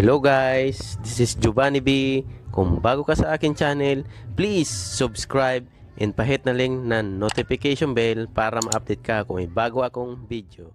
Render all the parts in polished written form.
Hello guys, this is Giovanni B. Kung bago ka sa akin channel, please subscribe and pahit na link ng notification bell para ma-update ka kung may bago akong video.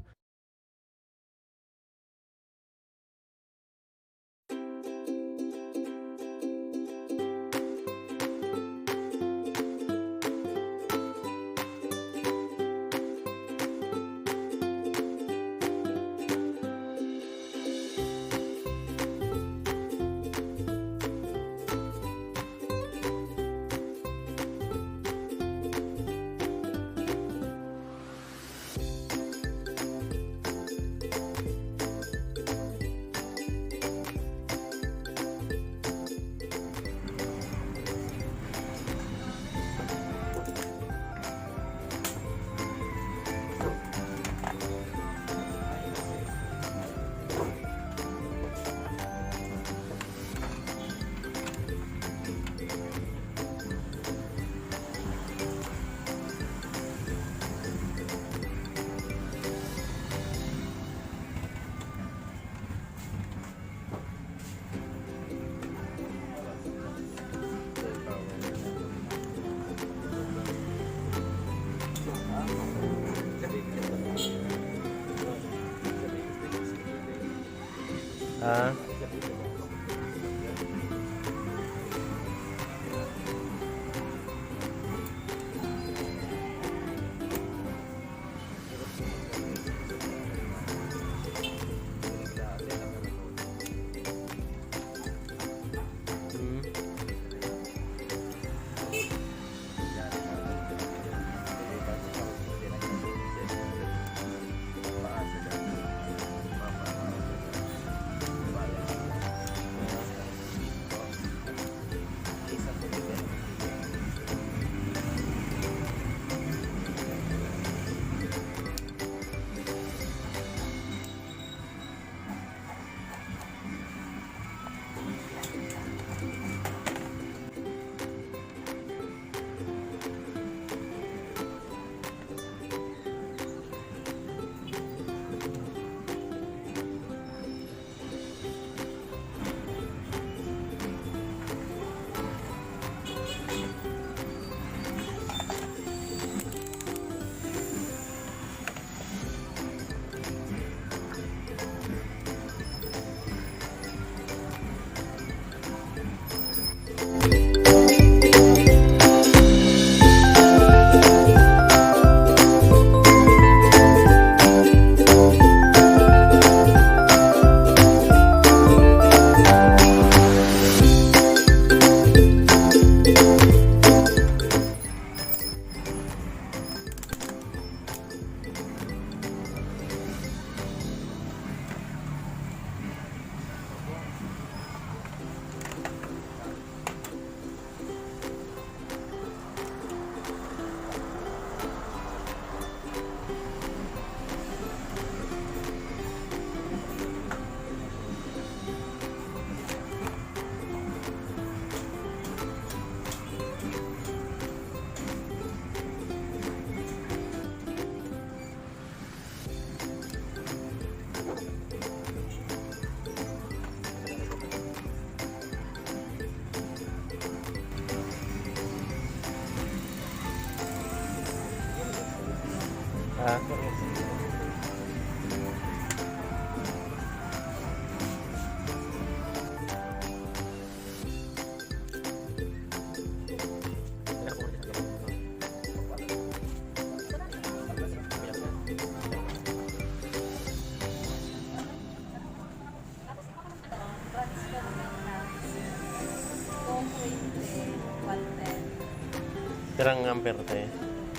Pirang ampere tayo?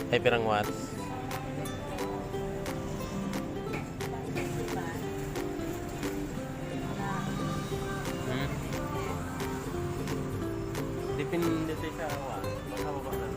Ay, pirang watts? Depende sa watts. Baka baba lang.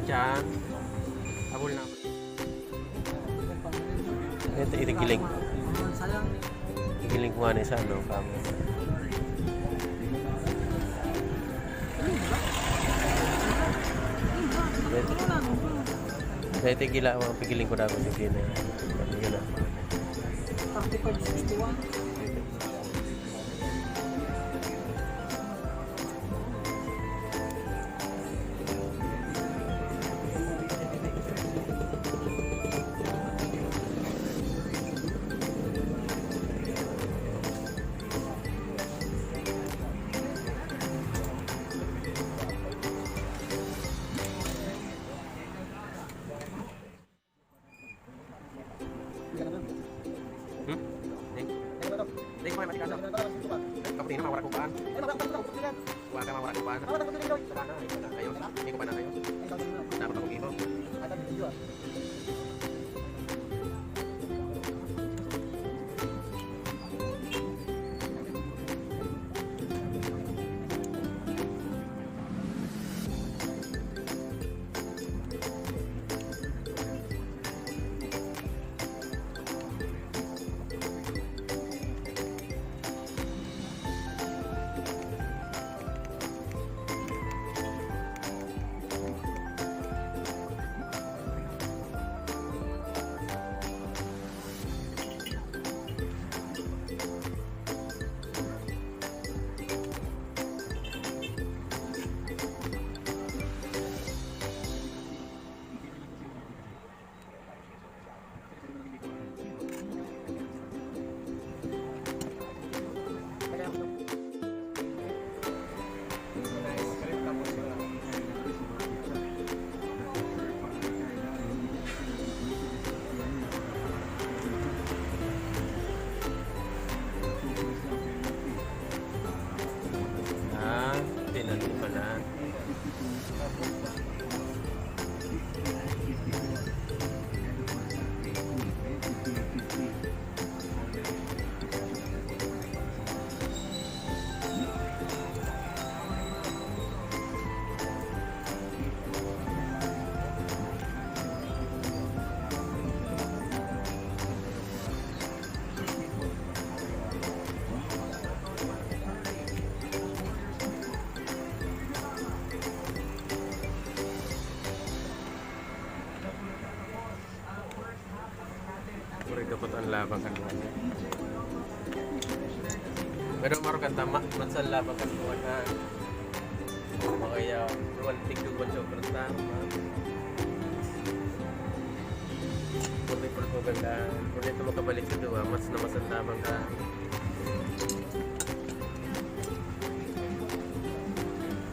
dyan. Abol na. Ito, itigiling. Itigiling ko nga na isa, no? Kaya tigila, mga pigiling ko na ako. Sige na. Sige na. 4561. Hindi ko may matikasa. Kaputin na, mawara ko paan. Huwag ka mawara ko paan. Sana, kayo. Hindi ko pa na kayo. Dapat akong ito. Dapat ang labang kanungan. Pero maroon ka tama, matsal labang kanungan na makaya ruwan tigdugan sa operasyon. Pwede po ito ganda. Pwede ito makabalik sa duwa, mas na masal labang ka.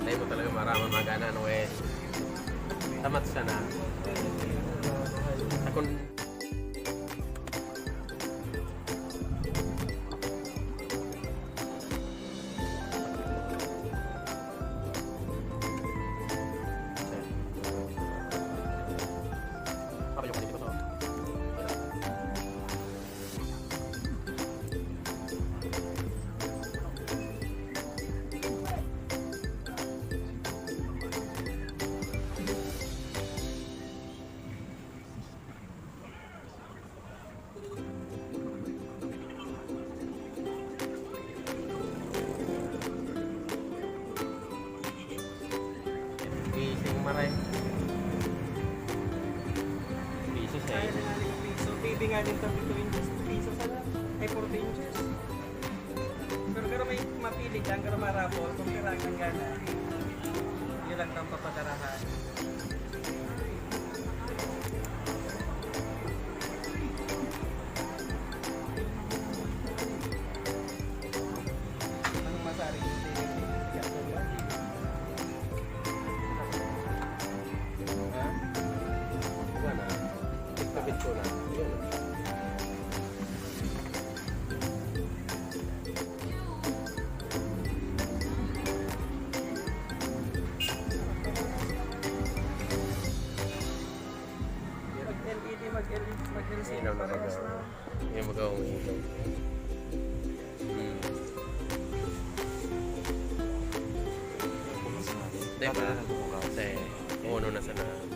Dahil mo talaga maramang magana ano eh. Tamat siya na. Akong maray. Piso sa Kaya na nga piso. Baby nga din 32 inches. Piso sa lang. Ay 40 inches. Pero may mapili dyan. Pero marapol. Kung kirang ng gana. Yun lang ng papadarahan. Anong masaring hindi? Kapit ko na. Mag-LCD. Ilaw na mag yung magawang ilaw. Diba? Kasi uno na sana.